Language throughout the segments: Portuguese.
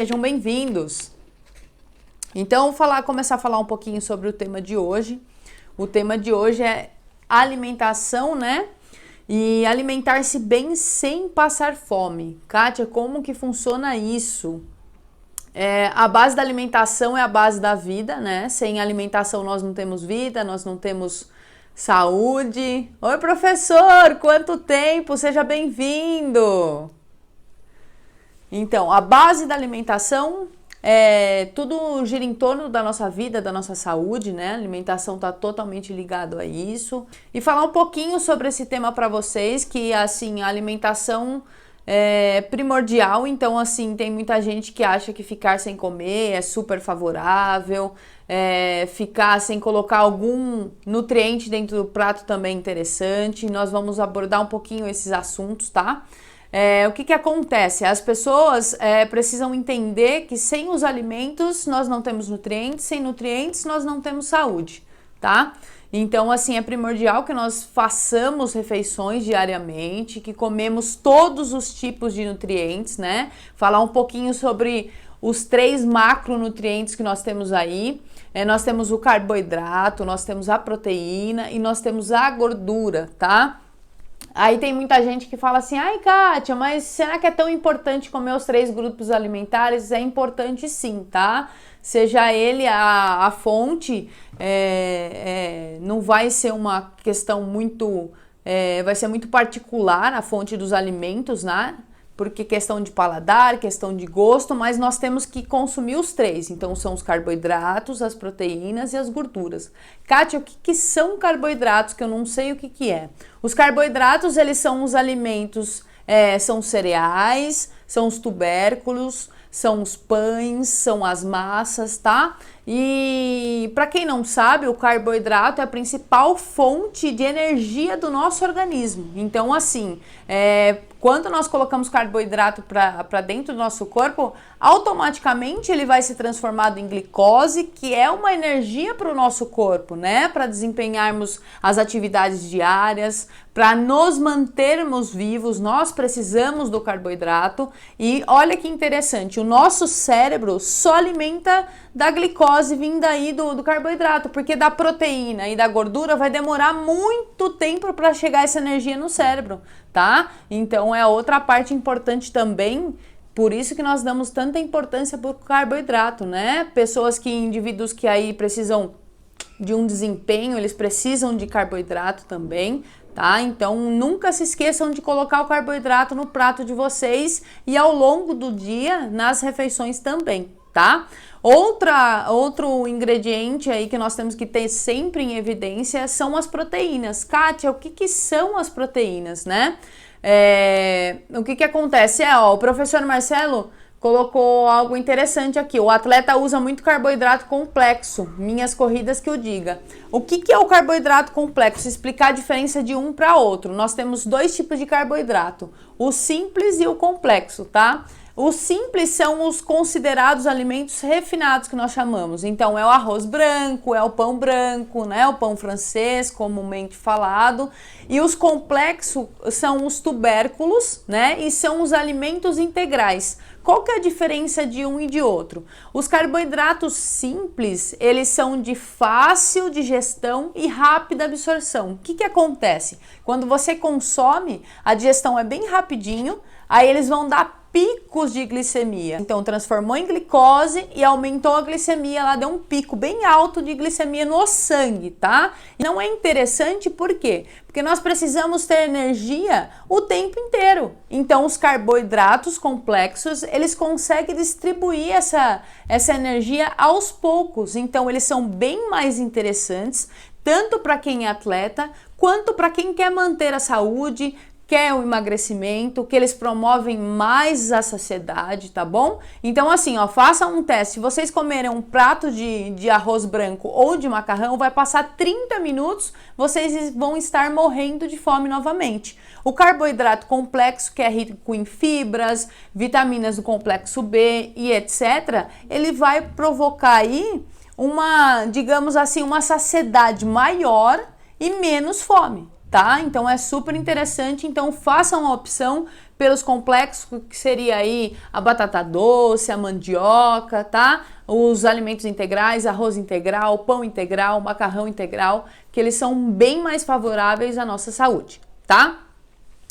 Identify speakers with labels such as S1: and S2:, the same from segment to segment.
S1: Sejam bem-vindos. Então, começar a falar um pouquinho sobre o tema de hoje. O tema de hoje é alimentação, né? E alimentar-se bem sem passar fome. Kátia, como que funciona isso? A base da alimentação é a base da vida, né? Sem alimentação nós não temos vida, nós não temos saúde. Oi, professor! Quanto tempo! Seja bem-vindo! Então, a base da alimentação, tudo gira em torno da nossa vida, da nossa saúde, né? A alimentação está totalmente ligado a isso. E falar um pouquinho sobre esse tema para vocês, que assim, a alimentação é primordial. Então, assim, tem muita gente que acha que ficar sem comer é super favorável, ficar sem colocar algum nutriente dentro do prato também é interessante. Nós vamos abordar um pouquinho esses assuntos, tá? O que acontece? As pessoas precisam entender que sem os alimentos nós não temos nutrientes, sem nutrientes nós não temos saúde, tá? Então, assim, é primordial que nós façamos refeições diariamente, que comemos todos os tipos de nutrientes, né? Falar um pouquinho sobre os 3 macronutrientes que nós temos aí. Nós temos o carboidrato, nós temos a proteína e nós temos a gordura, tá? Aí tem muita gente que fala assim, ai Kátia, mas será que é tão importante comer os 3 grupos alimentares? É importante sim, tá? Seja ele a fonte, não vai ser uma questão muito, vai ser muito particular a fonte dos alimentos, né? Porque questão de paladar, questão de gosto, mas nós temos que consumir os 3. Então, são os carboidratos, as proteínas e as gorduras. Kátia, o que são carboidratos? Que eu não sei o que é. Os carboidratos, eles são os alimentos, são os cereais, são os tubérculos, são os pães, são as massas, tá? E para quem não sabe, o carboidrato é a principal fonte de energia do nosso organismo. Então, assim, quando nós colocamos carboidrato para dentro do nosso corpo, automaticamente ele vai ser transformado em glicose, que é uma energia para o nosso corpo, né? Para desempenharmos as atividades diárias, para nos mantermos vivos, nós precisamos do carboidrato. E olha que interessante, o nosso cérebro só alimenta da glicose vinda aí do carboidrato, porque da proteína e da gordura vai demorar muito tempo para chegar essa energia no cérebro, tá? Então é outra parte importante também, por isso que nós damos tanta importância para o carboidrato, né? Indivíduos que aí precisam de um desempenho, eles precisam de carboidrato também, tá? Então nunca se esqueçam de colocar o carboidrato no prato de vocês e ao longo do dia nas refeições também, tá? Outro ingrediente aí que nós temos que ter sempre em evidência são as proteínas. Kátia, o que são as proteínas, né? O que acontece? O professor Marcelo colocou algo interessante aqui. O atleta usa muito carboidrato complexo. Minhas corridas que o diga. O que é o carboidrato complexo? Explicar a diferença de um para outro. Nós temos 2 tipos de carboidrato. O simples e o complexo, tá? Os simples são os considerados alimentos refinados que nós chamamos. Então, é o arroz branco, é o pão branco, né? O pão francês, comumente falado. E os complexos são os tubérculos, né? E são os alimentos integrais. Qual que é a diferença de um e de outro? Os carboidratos simples, eles são de fácil digestão e rápida absorção. O que acontece? Quando você consome, a digestão é bem rapidinho, aí eles vão dar picos de glicemia. Então, transformou em glicose e aumentou a glicemia, ela deu um pico bem alto de glicemia no sangue, tá? E não é interessante por quê? Porque nós precisamos ter energia o tempo inteiro. Então, os carboidratos complexos, eles conseguem distribuir essa energia aos poucos. Então, eles são bem mais interessantes, tanto para quem é atleta, quanto para quem quer manter a saúde, quer o emagrecimento, que eles promovem mais a saciedade, tá bom? Então assim, façam um teste. Se vocês comerem um prato de arroz branco ou de macarrão, vai passar 30 minutos, vocês vão estar morrendo de fome novamente. O carboidrato complexo, que é rico em fibras, vitaminas do complexo B e etc., ele vai provocar aí digamos assim, uma saciedade maior e menos fome. tá? Então é super interessante, então façam a opção pelos complexos, que seria aí a batata doce, a mandioca, tá? Os alimentos integrais, arroz integral, pão integral, macarrão integral, que eles são bem mais favoráveis à nossa saúde, tá?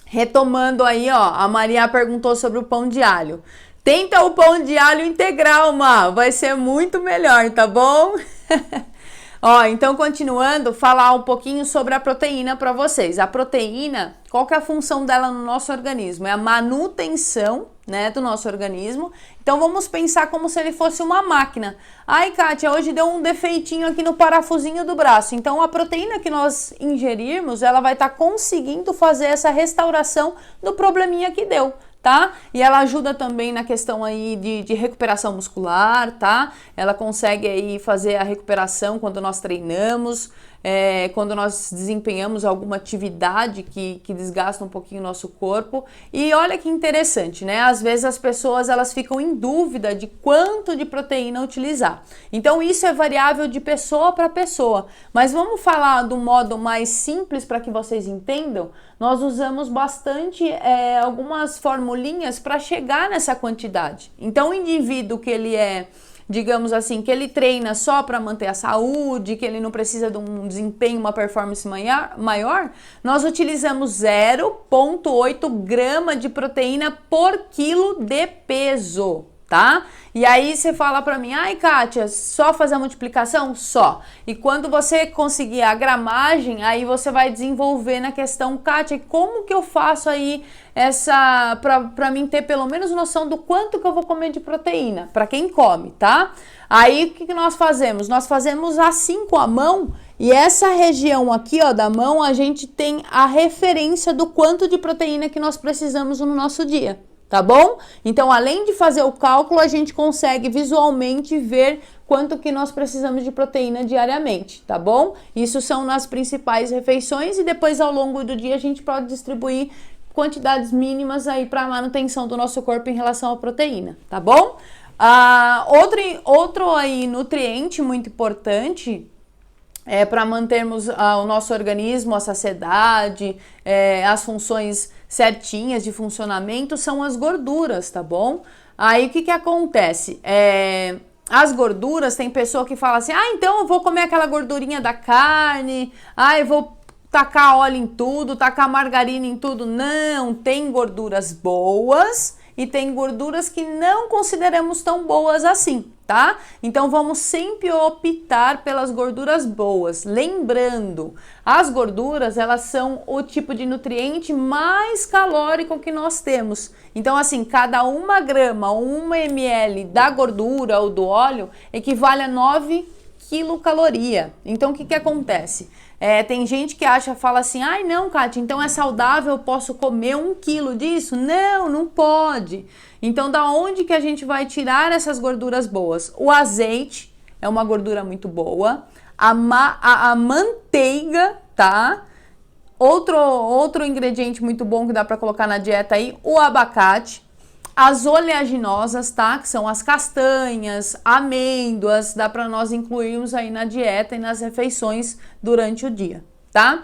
S1: Retomando aí, ó, a Maria perguntou sobre o pão de alho. Tenta o pão de alho integral, Má, vai ser muito melhor, tá bom? Ó, então continuando, falar um pouquinho sobre a proteína para vocês. A proteína, qual que é a função dela no nosso organismo? É a manutenção, né, do nosso organismo. Então vamos pensar como se ele fosse uma máquina. Ai, Kátia, hoje deu um defeitinho aqui no parafusinho do braço. Então a proteína que nós ingerirmos, ela vai estar conseguindo fazer essa restauração do probleminha que deu, tá? E ela ajuda também na questão aí de recuperação muscular, tá? Ela consegue aí fazer a recuperação quando nós treinamos, quando nós desempenhamos alguma atividade que desgasta um pouquinho o nosso corpo. E olha que interessante, né? Às vezes as pessoas elas ficam em dúvida de quanto de proteína utilizar. Então isso é variável de pessoa para pessoa. Mas vamos falar do modo mais simples para que vocês entendam. Nós usamos bastante algumas formulinhas para chegar nessa quantidade. Então o indivíduo que ele digamos assim, que ele treina só para manter a saúde, que ele não precisa de um desempenho, uma performance maior, nós utilizamos 0,8 grama de proteína por quilo de peso, tá? E aí você fala pra mim, ai Kátia, só fazer a multiplicação? Só. E quando você conseguir a gramagem, aí você vai desenvolver na questão, Kátia, como que eu faço aí pra mim ter pelo menos noção do quanto que eu vou comer de proteína, pra quem come, tá? Aí o que nós fazemos? Nós fazemos assim com a mão, e essa região aqui, ó, da mão, a gente tem a referência do quanto de proteína que nós precisamos no nosso dia. Tá bom? Então, além de fazer o cálculo, a gente consegue visualmente ver quanto que nós precisamos de proteína diariamente, tá bom? Isso são nas principais refeições e depois ao longo do dia a gente pode distribuir quantidades mínimas aí para manutenção do nosso corpo em relação à proteína, tá bom? Outro aí nutriente muito importante para mantermos o nosso organismo, a saciedade, as funções certinhas de funcionamento são as gorduras, tá bom? Aí o que acontece? As gorduras, tem pessoa que fala assim, então eu vou comer aquela gordurinha da carne, eu vou tacar óleo em tudo, tacar margarina em tudo. Não, tem gorduras boas e tem gorduras que não consideramos tão boas assim, tá? Então vamos sempre optar pelas gorduras boas. Lembrando, as gorduras, elas são o tipo de nutriente mais calórico que nós temos. Então assim, cada 1 grama, 1 ml da gordura ou do óleo equivale a 9 quilocaloria. Então o que acontece? Tem gente que fala assim, não, Kátia, então é saudável, eu posso comer 1 quilo disso? Não, não pode. Então, da onde que a gente vai tirar essas gorduras boas? O azeite é uma gordura muito boa, a manteiga, tá? Outro ingrediente muito bom que dá para colocar na dieta aí, o abacate. As oleaginosas, tá? Que são as castanhas, amêndoas, dá para nós incluirmos aí na dieta e nas refeições durante o dia, tá?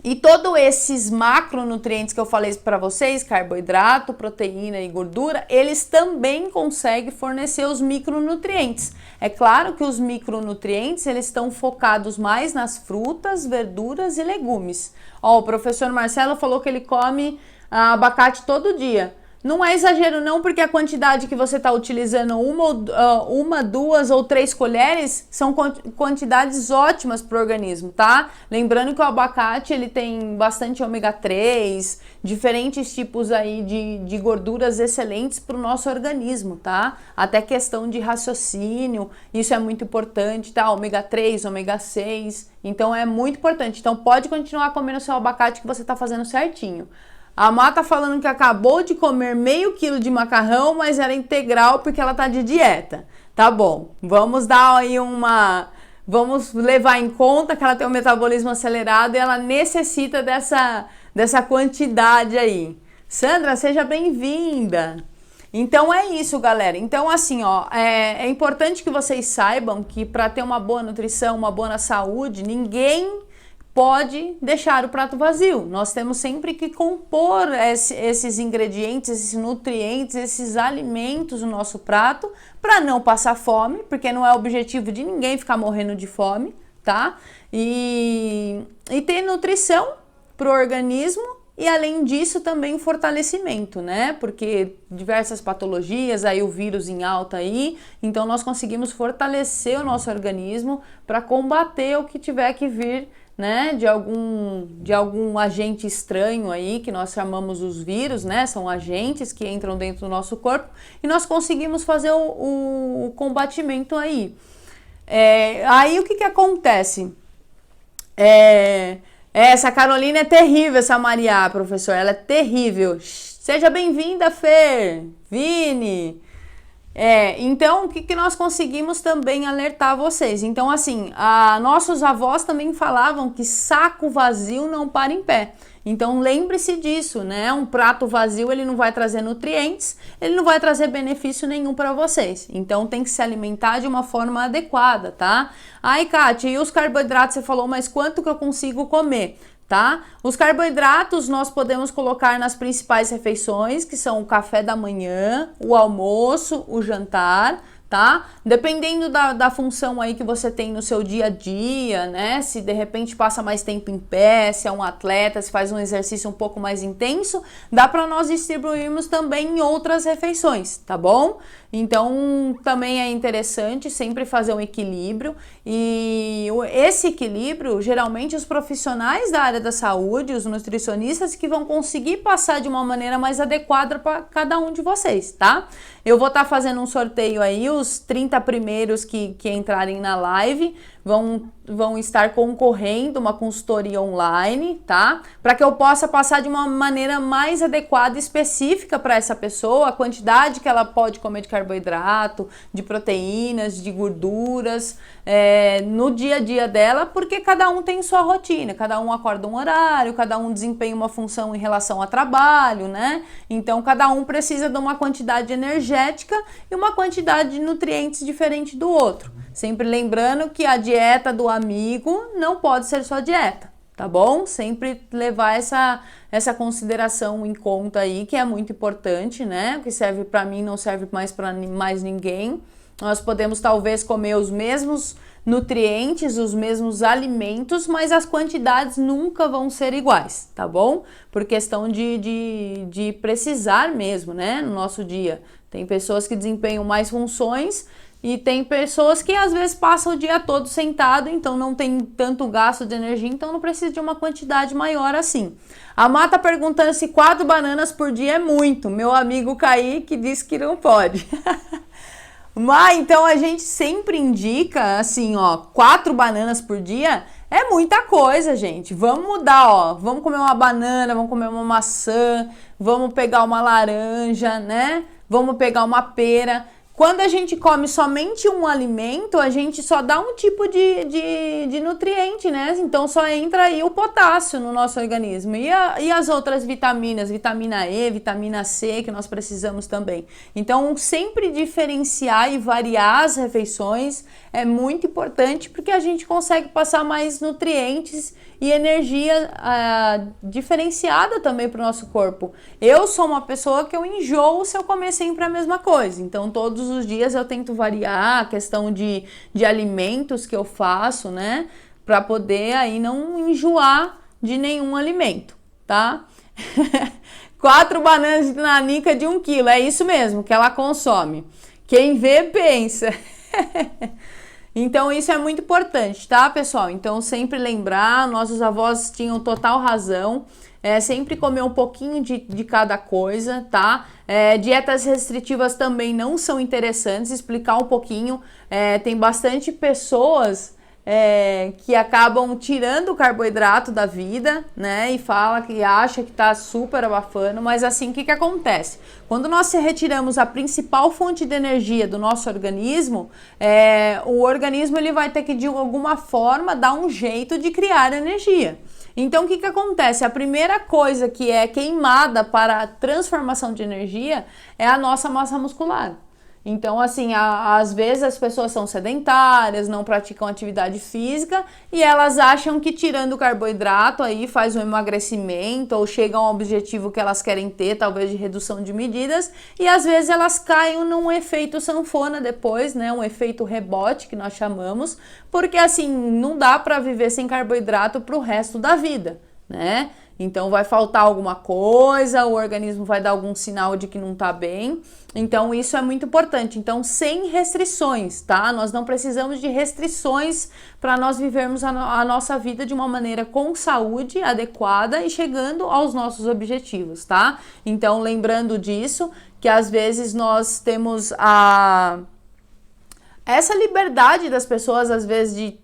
S1: E todos esses macronutrientes que eu falei para vocês, carboidrato, proteína e gordura, eles também conseguem fornecer os micronutrientes. É claro que os micronutrientes, eles estão focados mais nas frutas, verduras e legumes. Ó, o professor Marcelo falou que ele come abacate todo dia. Não é exagero não, porque a quantidade que você está utilizando, uma, 2 ou 3 colheres, são quantidades ótimas para o organismo, tá? Lembrando que o abacate, ele tem bastante ômega 3, diferentes tipos aí de gorduras excelentes para o nosso organismo, tá? Até questão de raciocínio, isso é muito importante, tá? Ômega 3, ômega 6, então é muito importante. Então pode continuar comendo seu abacate que você está fazendo certinho. A Má tá falando que acabou de comer meio quilo de macarrão, mas era integral porque ela tá de dieta. Tá bom, vamos dar aí vamos levar em conta que ela tem um metabolismo acelerado e ela necessita dessa quantidade aí. Sandra, seja bem-vinda. Então é isso, galera. Então assim, ó, é importante que vocês saibam que para ter uma boa nutrição, uma boa saúde, ninguém pode deixar o prato vazio. Nós temos sempre que compor esses ingredientes, esses nutrientes, esses alimentos no nosso prato para não passar fome, porque não é objetivo de ninguém ficar morrendo de fome, tá? E ter nutrição para o organismo e, além disso, também o fortalecimento, né? Porque diversas patologias, aí o vírus em alta aí, então nós conseguimos fortalecer o nosso organismo para combater o que tiver que vir, né, de algum agente estranho aí, que nós chamamos os vírus, né, são agentes que entram dentro do nosso corpo, e nós conseguimos fazer o combatimento aí. Aí o que acontece? Essa Carolina é terrível, essa Maria, professor, ela é terrível. Seja bem-vinda, Fer, Vini. Então, o que nós conseguimos também alertar vocês? Então, assim, nossos avós também falavam que saco vazio não para em pé. Então, lembre-se disso, né? Um prato vazio, ele não vai trazer nutrientes, ele não vai trazer benefício nenhum para vocês. Então, tem que se alimentar de uma forma adequada, tá? Ai, Kátia, e os carboidratos, você falou, mas quanto que eu consigo comer? Tá? Os carboidratos nós podemos colocar nas principais refeições, que são o café da manhã, o almoço, o jantar, tá? Dependendo da função aí que você tem no seu dia a dia, né? Se de repente passa mais tempo em pé, se é um atleta, se faz um exercício um pouco mais intenso, dá para nós distribuirmos também em outras refeições, tá bom? Então, também é interessante sempre fazer um equilíbrio, e esse equilíbrio, geralmente os profissionais da área da saúde, os nutricionistas, que vão conseguir passar de uma maneira mais adequada para cada um de vocês, tá? Eu vou estar fazendo um sorteio aí, os 30 primeiros que entrarem na live vão estar concorrendo uma consultoria online, tá? Para que eu possa passar de uma maneira mais adequada e específica para essa pessoa, a quantidade que ela pode comer de carboidrato, de proteínas, de gorduras, no dia a dia dela, porque cada um tem sua rotina, cada um acorda um horário, cada um desempenha uma função em relação a trabalho, né? Então, cada um precisa de uma quantidade energética e uma quantidade de nutrientes diferente do outro. Sempre lembrando que a dieta do amigo não pode ser sua dieta, tá bom? Sempre levar essa consideração em conta aí, que é muito importante, né? O que serve para mim não serve mais para mais ninguém. Nós podemos talvez comer os mesmos nutrientes, os mesmos alimentos, mas as quantidades nunca vão ser iguais, tá bom? Por questão de precisar mesmo, né? No nosso dia. Tem pessoas que desempenham mais funções e tem pessoas que às vezes passam o dia todo sentado, então não tem tanto gasto de energia, então não precisa de uma quantidade maior assim. A Má tá perguntando se 4 bananas por dia é muito. Meu amigo Kaique disse que não pode. Mas então a gente sempre indica assim, ó, 4 bananas por dia é muita coisa, gente. Vamos mudar, ó. Vamos comer uma banana, vamos comer uma maçã, vamos pegar uma laranja, né? Vamos pegar uma pera. Quando a gente come somente um alimento, a gente só dá um tipo de nutriente, né? Então só entra aí o potássio no nosso organismo. E as outras vitaminas, vitamina E, vitamina C, que nós precisamos também. Então sempre diferenciar e variar as refeições é muito importante, porque a gente consegue passar mais nutrientes e energia diferenciada também para o nosso corpo. Eu sou uma pessoa que eu enjoo se eu comer sempre a mesma coisa, então todos os dias eu tento variar a questão de alimentos que eu faço, né, para poder aí não enjoar de nenhum alimento, tá? 4 bananas de nanica de 1 quilo, é isso mesmo que ela consome. Quem vê, pensa. Então isso é muito importante, tá, pessoal? Então sempre lembrar, nossos avós tinham total razão, sempre comer um pouquinho de cada coisa, tá? Dietas restritivas também não são interessantes, explicar um pouquinho, tem bastante pessoas que acabam tirando o carboidrato da vida, né, e fala que acha que tá super abafando, mas assim, o que acontece? Quando nós retiramos a principal fonte de energia do nosso organismo, o organismo ele vai ter que de alguma forma dar um jeito de criar energia. Então, o que acontece? A primeira coisa que é queimada para a transformação de energia é a nossa massa muscular. Então, assim, às vezes as pessoas são sedentárias, não praticam atividade física e elas acham que tirando o carboidrato aí faz um emagrecimento ou chegam ao objetivo que elas querem ter, talvez de redução de medidas, e às vezes elas caem num efeito sanfona depois, né? Um efeito rebote que nós chamamos, porque assim, não dá para viver sem carboidrato pro resto da vida, né? Então vai faltar alguma coisa, o organismo vai dar algum sinal de que não tá bem. Então isso é muito importante. Então sem restrições, tá? Nós não precisamos de restrições para nós vivermos a nossa vida de uma maneira com saúde, adequada e chegando aos nossos objetivos, tá? Então lembrando disso, que às vezes nós temos essa liberdade das pessoas, às vezes, de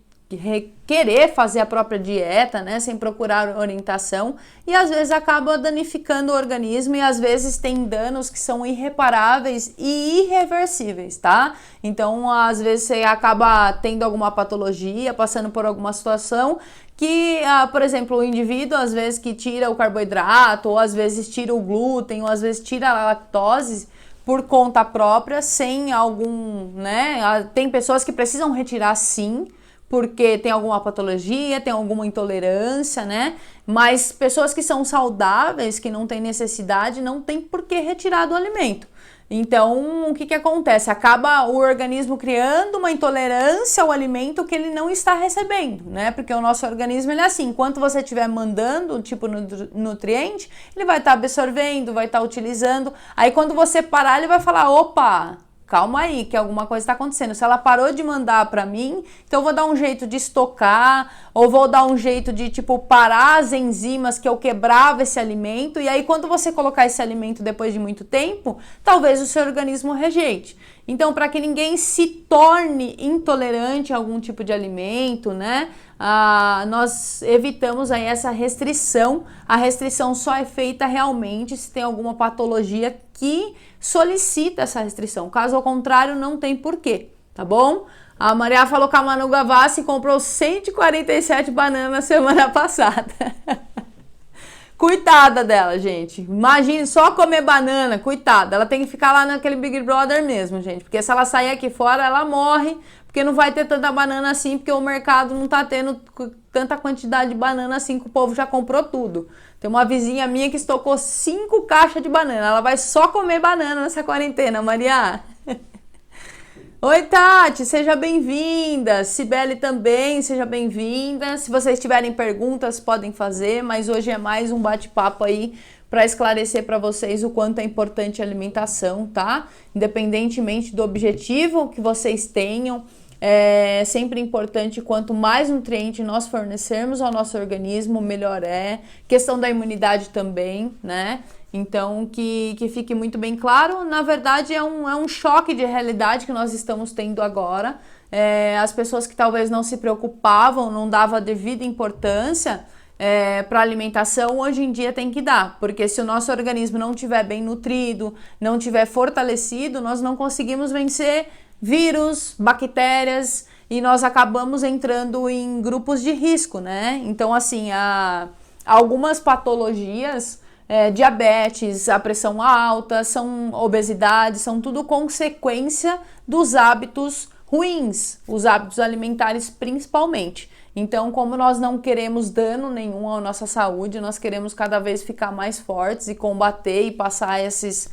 S1: querer fazer a própria dieta, né, sem procurar orientação, e às vezes acaba danificando o organismo e às vezes tem danos que são irreparáveis e irreversíveis, tá? Então, às vezes você acaba tendo alguma patologia, passando por alguma situação que, por exemplo, o indivíduo às vezes que tira o carboidrato, ou às vezes tira o glúten, ou às vezes tira a lactose por conta própria, sem algum, né? Tem pessoas que precisam retirar sim, porque tem alguma patologia, tem alguma intolerância, né? Mas pessoas que são saudáveis, que não têm necessidade, não tem por que retirar do alimento. Então, o que acontece? Acaba o organismo criando uma intolerância ao alimento que ele não está recebendo, né? Porque o nosso organismo, ele é assim, enquanto você estiver mandando, tipo, nutriente, ele vai estar absorvendo, vai estar utilizando. Aí, quando você parar, ele vai falar, opa, calma aí, que alguma coisa está acontecendo. Se ela parou de mandar para mim, então eu vou dar um jeito de estocar, ou vou dar um jeito de, tipo, parar as enzimas que eu quebrava esse alimento, e aí quando você colocar esse alimento depois de muito tempo, talvez o seu organismo rejeite. Então, para que ninguém se torne intolerante a algum tipo de alimento, né, nós evitamos aí essa restrição. A restrição só é feita realmente se tem alguma patologia que solicita essa restrição. Caso ao contrário, não tem porquê, tá bom? A Maria falou que a Manu Gavassi comprou 147 bananas na semana passada. Coitada dela, gente. Imagine só comer banana, coitada. Ela tem que ficar lá naquele Big Brother mesmo, gente. Porque se ela sair aqui fora, ela morre. Porque não vai ter tanta banana assim, porque o mercado não tá tendo tanta quantidade de banana assim que o povo já comprou tudo. Tem uma vizinha minha que estocou 5 caixas de banana. Ela vai só comer banana nessa quarentena, Maria. Oi, Tati, seja bem-vinda. Cibele também, seja bem-vinda. Se vocês tiverem perguntas, podem fazer, mas hoje é mais um bate-papo aí para esclarecer para vocês o quanto é importante a alimentação, tá? Independentemente do objetivo que vocês tenham, é sempre importante, quanto mais nutriente nós fornecermos ao nosso organismo, melhor é. Questão da imunidade também, né? Então, que fique muito bem claro, na verdade é um choque de realidade que nós estamos tendo agora. As pessoas que talvez não se preocupavam, não davam a devida importância para a alimentação, hoje em dia tem que dar, porque se o nosso organismo não estiver bem nutrido, não estiver fortalecido, nós não conseguimos vencer vírus, bactérias, e nós acabamos entrando em grupos de risco, né? Então, assim, algumas patologias, diabetes, a pressão alta, são obesidade, são tudo consequência dos hábitos ruins, os hábitos alimentares principalmente. Então, como nós não queremos dano nenhum à nossa saúde, nós queremos cada vez ficar mais fortes e combater e passar esses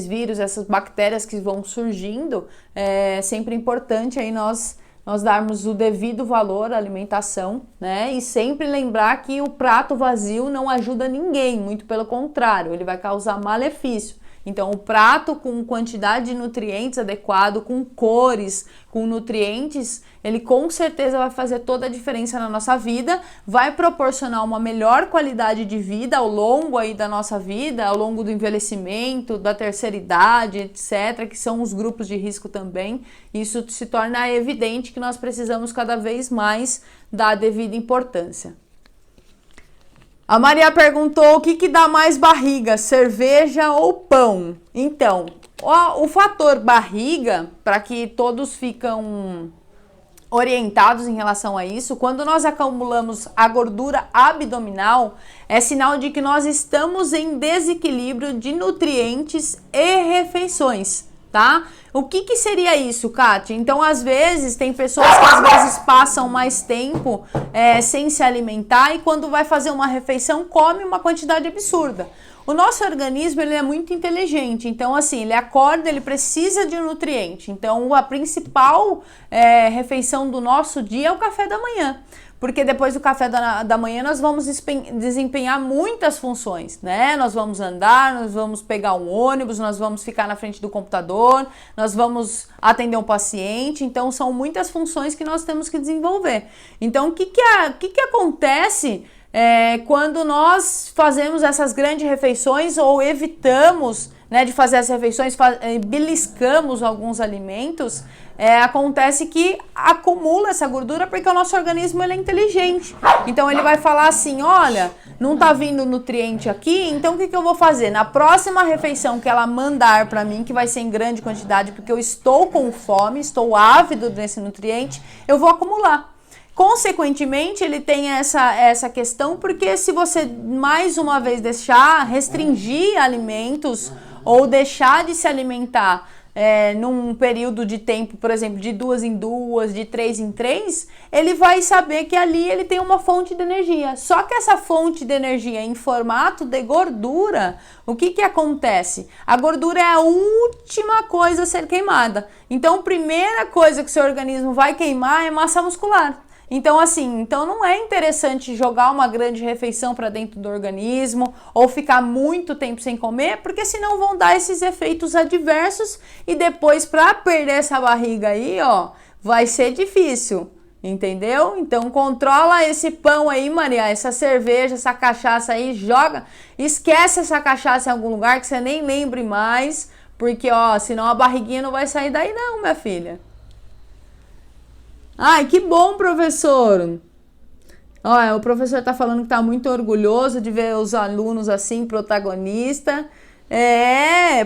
S1: vírus, essas bactérias que vão surgindo, é sempre importante aí nós darmos o devido valor à alimentação, né? E sempre lembrar que o prato vazio não ajuda ninguém, muito pelo contrário, ele vai causar malefício. Então, o prato com quantidade de nutrientes adequado, com cores, com nutrientes, ele com certeza vai fazer toda a diferença na nossa vida, vai proporcionar uma melhor qualidade de vida ao longo aí da nossa vida, ao longo do envelhecimento, da terceira idade, etc., que são os grupos de risco também. Isso se torna evidente que nós precisamos cada vez mais dar a devida importância. A Maria perguntou o que dá mais barriga, cerveja ou pão? Então, o fator barriga, para que todos ficam orientados em relação a isso, quando nós acumulamos a gordura abdominal, é sinal de que nós estamos em desequilíbrio de nutrientes e refeições, tá? O que seria isso, Kátia? Então, às vezes, tem pessoas que às vezes passam mais tempo sem se alimentar e quando vai fazer uma refeição, come uma quantidade absurda. O nosso organismo, ele é muito inteligente, então assim, ele acorda, ele precisa de um nutriente. Então, a principal refeição do nosso dia é o café da manhã. Porque depois do café da manhã nós vamos desempenhar muitas funções, né? Nós vamos andar, nós vamos pegar um ônibus, nós vamos ficar na frente do computador, nós vamos atender um paciente. Então, são muitas funções que nós temos que desenvolver. Então, o que acontece quando nós fazemos essas grandes refeições ou evitamos, né, de fazer as refeições, beliscamos alguns alimentos, acontece que acumula essa gordura porque o nosso organismo ele é inteligente. Então ele vai falar assim, olha, não tá vindo nutriente aqui, então o que eu vou fazer? Na próxima refeição que ela mandar para mim, que vai ser em grande quantidade, porque eu estou com fome, estou ávido desse nutriente, eu vou acumular. Consequentemente, ele tem essa questão, porque se você mais uma vez restringir alimentos ou deixar de se alimentar num período de tempo, por exemplo, de 2 em 2, de 3 em 3, ele vai saber que ali ele tem uma fonte de energia. Só que essa fonte de energia em formato de gordura, o que acontece? A gordura é a última coisa a ser queimada. Então, a primeira coisa que o seu organismo vai queimar é massa muscular. Então, assim, não é interessante jogar uma grande refeição para dentro do organismo ou ficar muito tempo sem comer, porque senão vão dar esses efeitos adversos e depois para perder essa barriga aí, ó, vai ser difícil, entendeu? Então, controla esse pão aí, Maria, essa cerveja, essa cachaça aí, esquece essa cachaça em algum lugar que você nem lembre mais, porque, ó, senão a barriguinha não vai sair daí não, minha filha. Ai, que bom, professor! Olha, o professor tá falando que tá muito orgulhoso de ver os alunos assim, protagonista.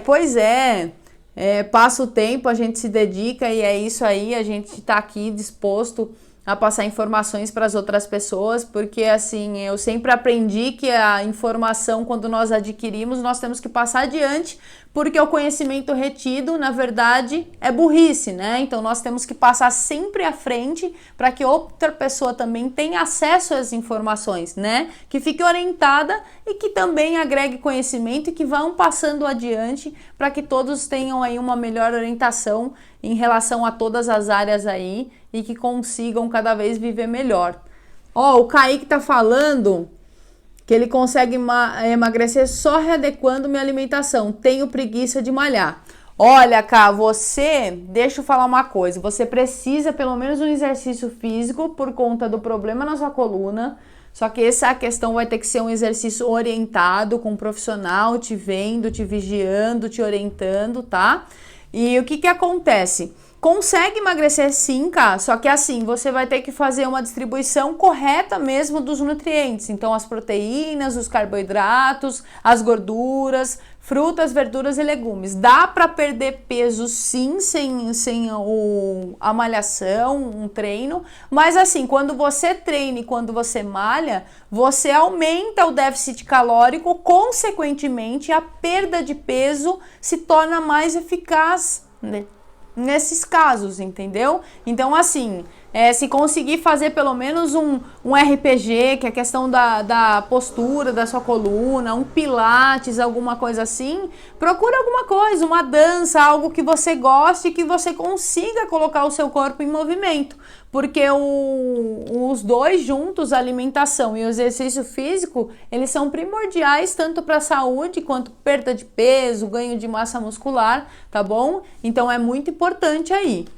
S1: Pois é. Passa o tempo, a gente se dedica e é isso aí, a gente tá aqui disposto a passar informações para as outras pessoas, porque assim, eu sempre aprendi que a informação, quando nós adquirimos, nós temos que passar adiante, porque o conhecimento retido, na verdade, é burrice, né? Então, nós temos que passar sempre à frente para que outra pessoa também tenha acesso às informações, né? Que fique orientada e que também agregue conhecimento e que vão passando adiante para que todos tenham aí uma melhor orientação em relação a todas as áreas aí e que consigam cada vez viver melhor. O Kaique tá falando que ele consegue emagrecer só readequando minha alimentação. Tenho preguiça de malhar. Olha, Cá, deixa eu falar uma coisa, você precisa pelo menos um exercício físico por conta do problema na sua coluna, só que essa questão vai ter que ser um exercício orientado, com um profissional te vendo, te vigiando, te orientando, tá? E o que acontece? Consegue emagrecer sim, cara, só que assim, você vai ter que fazer uma distribuição correta mesmo dos nutrientes. Então, as proteínas, os carboidratos, as gorduras, frutas, verduras e legumes. Dá para perder peso sim, sem a malhação, um treino, mas assim, quando você treina e quando você malha, você aumenta o déficit calórico, consequentemente, a perda de peso se torna mais eficaz, né? Nesses casos, entendeu? Então, assim, se conseguir fazer pelo menos um RPG, que é a questão da postura da sua coluna, um pilates, alguma coisa assim, procura alguma coisa, uma dança, algo que você goste e que você consiga colocar o seu corpo em movimento. Porque os dois juntos, a alimentação e o exercício físico, eles são primordiais tanto para a saúde quanto perda de peso, ganho de massa muscular, tá bom? Então é muito importante aí.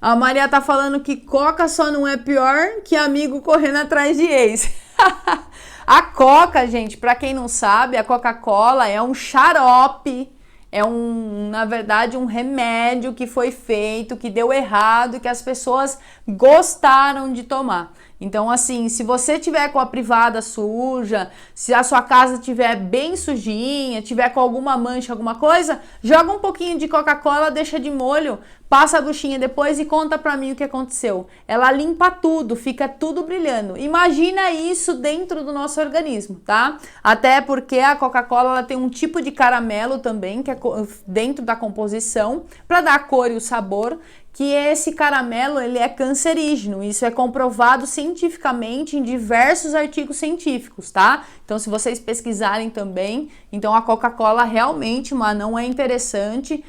S1: A Maria tá falando que Coca só não é pior que amigo correndo atrás de ex. A Coca, gente, para quem não sabe, a Coca-Cola é um xarope. Na verdade, um remédio que foi feito, que deu errado, que as pessoas gostaram de tomar. Então, assim, se você tiver com a privada suja, se a sua casa tiver bem sujinha, tiver com alguma mancha, alguma coisa, joga um pouquinho de Coca-Cola, deixa de molho, passa a buchinha depois e conta pra mim o que aconteceu. Ela limpa tudo, fica tudo brilhando. Imagina isso dentro do nosso organismo, tá? Até porque a Coca-Cola ela tem um tipo de caramelo também, que é dentro da composição, para dar a cor e o sabor, que esse caramelo ele é cancerígeno. Isso é comprovado cientificamente em diversos artigos científicos, tá? Então, se vocês pesquisarem também, então a Coca-Cola realmente, não é interessante.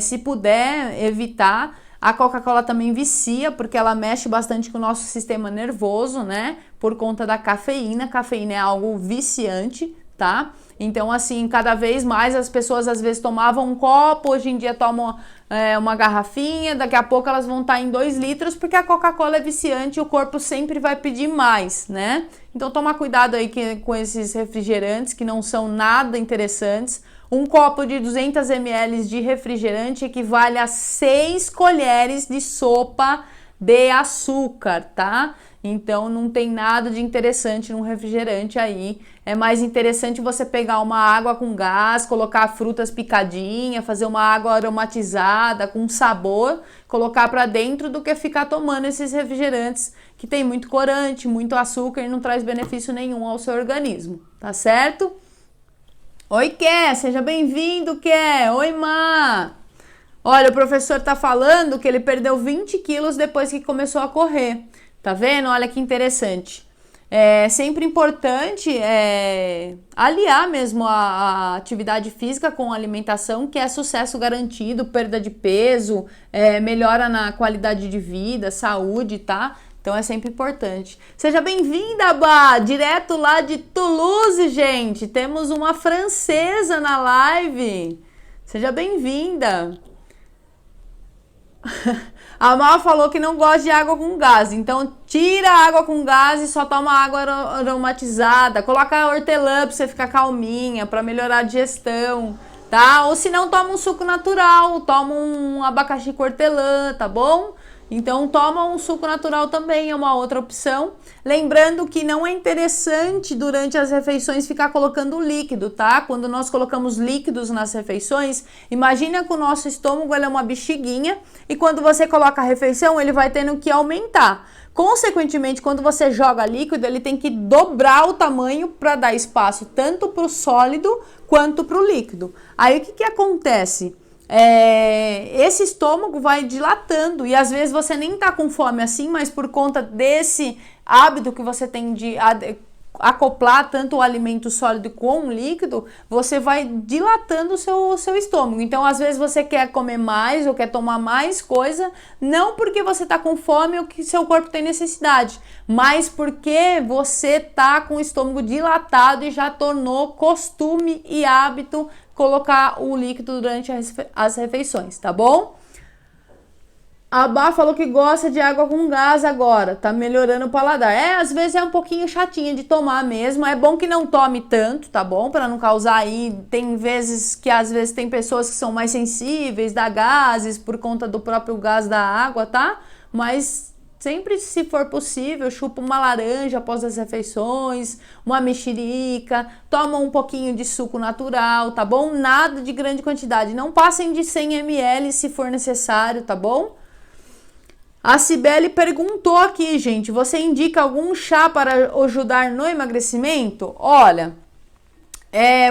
S1: Se puder evitar, a Coca-Cola também vicia, porque ela mexe bastante com o nosso sistema nervoso, né? Por conta da cafeína. Cafeína é algo viciante, tá? Então, assim, cada vez mais as pessoas às vezes tomavam um copo, hoje em dia tomam uma garrafinha, daqui a pouco elas vão estar em 2 litros, porque a Coca-Cola é viciante e o corpo sempre vai pedir mais, né? Então, toma cuidado aí com esses refrigerantes que não são nada interessantes. Um copo de 200 ml de refrigerante equivale a 6 colheres de sopa de açúcar, tá? Então não tem nada de interessante num refrigerante aí. É mais interessante você pegar uma água com gás, colocar frutas picadinhas, fazer uma água aromatizada com sabor, colocar para dentro do que ficar tomando esses refrigerantes que tem muito corante, muito açúcar e não traz benefício nenhum ao seu organismo, tá certo? Oi, Ké, seja bem-vindo, Ké. Oi, Má. Olha, o professor tá falando que ele perdeu 20 quilos depois que começou a correr. Tá vendo? Olha que interessante. É sempre importante aliar mesmo a atividade física com a alimentação, que é sucesso garantido, perda de peso, melhora na qualidade de vida, saúde, tá? Então é sempre importante. Seja bem-vinda, Bá! Direto lá de Toulouse, gente. Temos uma francesa na live. Seja bem-vinda. A Mal falou que não gosta de água com gás, então tira a água com gás e só toma água aromatizada. Coloca hortelã pra você ficar calminha, pra melhorar a digestão, tá? Ou se não, toma um suco natural, toma um abacaxi com hortelã, tá bom? Então toma um suco natural também, é uma outra opção. Lembrando que não é interessante durante as refeições ficar colocando líquido, tá? Quando nós colocamos líquidos nas refeições, imagina que o nosso estômago ele é uma bexiguinha e quando você coloca a refeição, ele vai tendo que aumentar. Consequentemente, quando você joga líquido, ele tem que dobrar o tamanho para dar espaço tanto para o sólido quanto para o líquido. Aí o que acontece? Esse estômago vai dilatando e às vezes você nem tá com fome assim, mas por conta desse hábito que você tem de acoplar tanto o alimento sólido com o líquido, você vai dilatando o seu estômago. Então, às vezes você quer comer mais ou quer tomar mais coisa, não porque você tá com fome ou que seu corpo tem necessidade, mas porque você tá com o estômago dilatado e já tornou costume e hábito colocar o líquido durante as refeições, tá bom? A Bá falou que gosta de água com gás agora, tá melhorando o paladar. Às vezes é um pouquinho chatinha de tomar mesmo, é bom que não tome tanto, tá bom? Para não causar aí, tem vezes que às vezes tem pessoas que são mais sensíveis, dá gases por conta do próprio gás da água, tá? Mas sempre, se for possível, chupa uma laranja após as refeições, uma mexerica, toma um pouquinho de suco natural, tá bom? Nada de grande quantidade, não passem de 100 ml se for necessário, tá bom? A Cibele perguntou aqui, gente, você indica algum chá para ajudar no emagrecimento? Olha,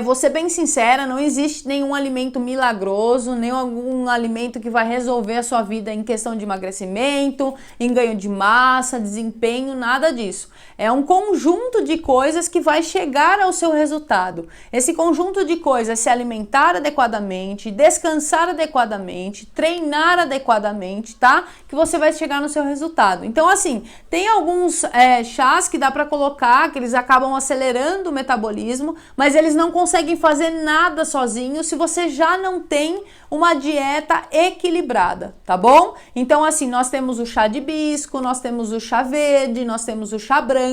S1: vou ser bem sincera, não existe nenhum alimento milagroso, nenhum algum alimento que vai resolver a sua vida em questão de emagrecimento, em ganho de massa, desempenho, nada disso. É um conjunto de coisas que vai chegar ao seu resultado. Esse conjunto de coisas é se alimentar adequadamente, descansar adequadamente, treinar adequadamente, tá? Que você vai chegar no seu resultado. Então, assim, tem alguns chás que dá para colocar, que eles acabam acelerando o metabolismo, mas eles não conseguem fazer nada sozinhos se você já não tem uma dieta equilibrada, tá bom? Então, assim, nós temos o chá de hibisco, nós temos o chá verde, nós temos o chá branco.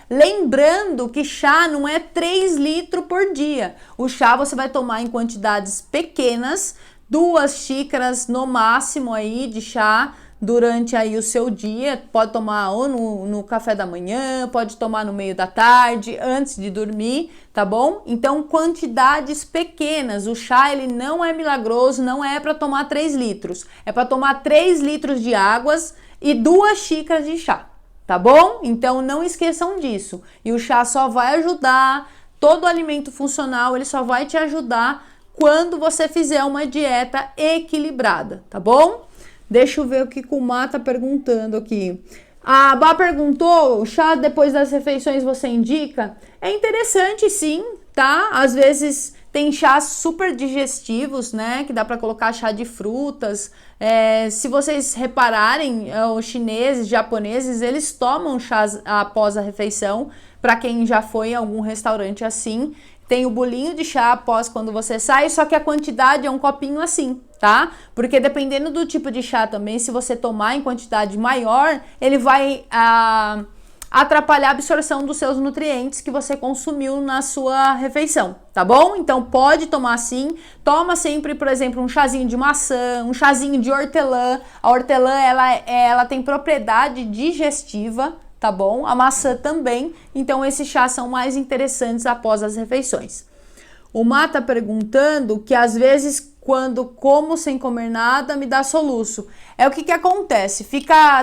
S1: Lembrando que chá não é 3 litros por dia. O chá você vai tomar em quantidades pequenas, 2 xícaras no máximo aí de chá, durante aí o seu dia, pode tomar ou no café da manhã, pode tomar no meio da tarde, antes de dormir, tá bom? Então, quantidades pequenas, o chá ele não é milagroso, não é para tomar 3 litros, é para tomar 3 litros de águas e 2 xícaras de chá, tá bom? Então, não esqueçam disso, e o chá só vai ajudar, todo alimento funcional, ele só vai te ajudar quando você fizer uma dieta equilibrada, tá bom? Deixa eu ver o que o Má tá perguntando aqui. A Bá perguntou, o chá depois das refeições você indica? É interessante sim, tá? Às vezes tem chás super digestivos, né? Que dá para colocar chá de frutas. Se vocês repararem, os chineses, japoneses, eles tomam chás após a refeição. Para quem já foi em algum restaurante assim, tem o bolinho de chá após quando você sai, só que a quantidade é um copinho assim, tá? Porque dependendo do tipo de chá também, se você tomar em quantidade maior, ele vai atrapalhar a absorção dos seus nutrientes que você consumiu na sua refeição, tá bom? Então pode tomar sim, toma sempre, por exemplo, um chazinho de maçã, um chazinho de hortelã. A hortelã, ela tem propriedade digestiva, tá bom? A maçã também, então esses chás são mais interessantes após as refeições. O Má tá perguntando que às vezes quando como sem comer nada me dá soluço. É o que acontece,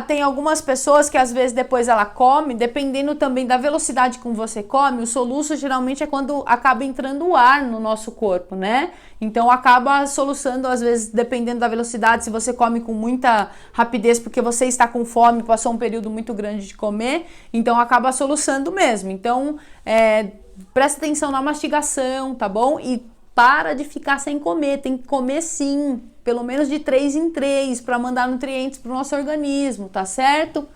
S1: tem algumas pessoas que às vezes depois ela come, dependendo também da velocidade com você come, o soluço geralmente é quando acaba entrando o ar no nosso corpo, né? Então acaba soluçando às vezes dependendo da velocidade, se você come com muita rapidez porque você está com fome, passou um período muito grande de comer, então acaba soluçando mesmo. Então presta atenção na mastigação, tá bom? E para de ficar sem comer, tem que comer sim, pelo menos de 3 em 3, para mandar nutrientes para o nosso organismo, tá certo?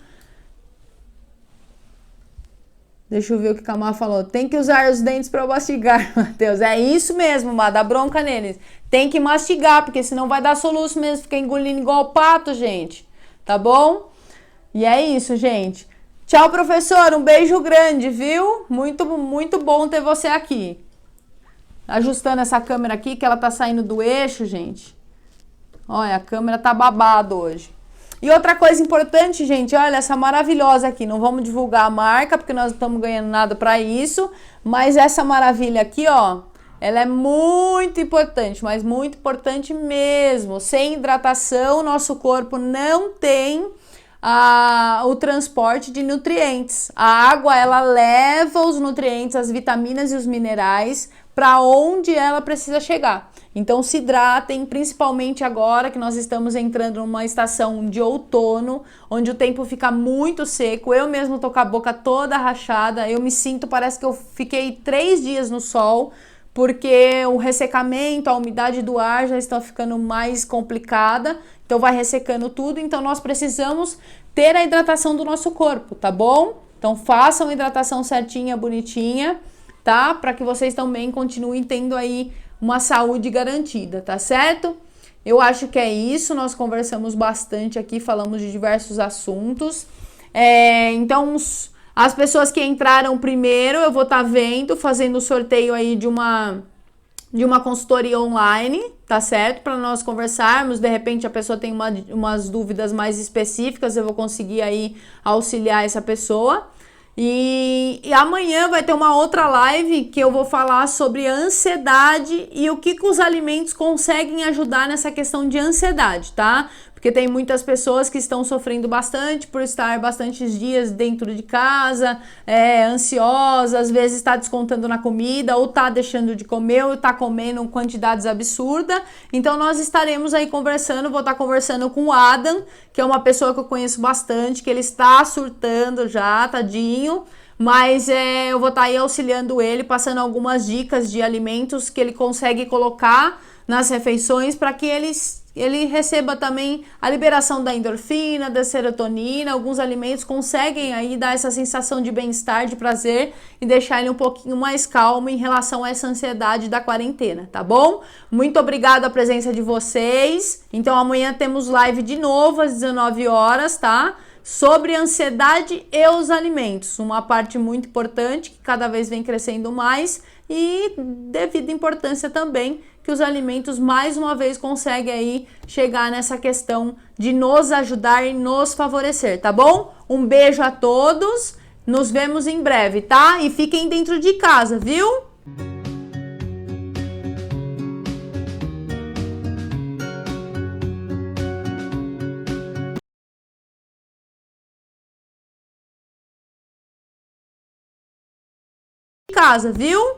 S1: Deixa eu ver o que a Má falou. Tem que usar os dentes para mastigar, Matheus. É isso mesmo, Má, dá bronca neles. Tem que mastigar, porque senão vai dar soluço mesmo, fica engolindo igual pato, gente. Tá bom? E é isso, gente. Tchau, professor. Um beijo grande, viu? Muito, muito bom ter você aqui. Ajustando essa câmera aqui, que ela tá saindo do eixo, gente. Olha, a câmera tá babado hoje. E outra coisa importante, gente, olha essa maravilhosa aqui. Não vamos divulgar a marca, porque nós não estamos ganhando nada para isso. Mas essa maravilha aqui, ó, ela é muito importante, mas muito importante mesmo. Sem hidratação, nosso corpo não tem o transporte de nutrientes. A água, ela leva os nutrientes, as vitaminas e os minerais para onde ela precisa chegar. Então se hidratem, principalmente agora que nós estamos entrando numa estação de outono, onde o tempo fica muito seco. Eu mesmo tô com a boca toda rachada, eu me sinto, parece que eu fiquei 3 dias no sol, porque o ressecamento, a umidade do ar já está ficando mais complicada, então vai ressecando tudo, então nós precisamos ter a hidratação do nosso corpo, tá bom? Então façam a hidratação certinha, bonitinha, tá? Para que vocês também continuem tendo aí uma saúde garantida, tá certo? Eu acho que é isso, nós conversamos bastante aqui, falamos de diversos assuntos. Então, as pessoas que entraram primeiro, eu vou estar vendo, fazendo o sorteio aí de uma consultoria online, tá certo? Para nós conversarmos, de repente a pessoa tem umas dúvidas mais específicas, eu vou conseguir aí auxiliar essa pessoa. E amanhã vai ter uma outra live que eu vou falar sobre ansiedade e o que os alimentos conseguem ajudar nessa questão de ansiedade, tá? Porque tem muitas pessoas que estão sofrendo bastante por estar bastantes dias dentro de casa, ansiosa, às vezes está descontando na comida, ou está deixando de comer, ou está comendo quantidades absurdas. Então nós estaremos aí conversando, vou estar conversando com o Adam, que é uma pessoa que eu conheço bastante, que ele está surtando já, tadinho. Mas eu vou estar aí auxiliando ele, passando algumas dicas de alimentos que ele consegue colocar nas refeições para que ele receba também a liberação da endorfina, da serotonina. Alguns alimentos conseguem aí dar essa sensação de bem-estar, de prazer e deixar ele um pouquinho mais calmo em relação a essa ansiedade da quarentena, tá bom? Muito obrigada a presença de vocês. Então amanhã temos live de novo às 19 horas, tá? sobre ansiedade e os alimentos, uma parte muito importante que cada vez vem crescendo mais e devido importância também que os alimentos mais uma vez conseguem aí chegar nessa questão de nos ajudar e nos favorecer, tá bom? Um beijo a todos, nos vemos em breve, tá? E fiquem dentro de casa, viu? Casa, viu?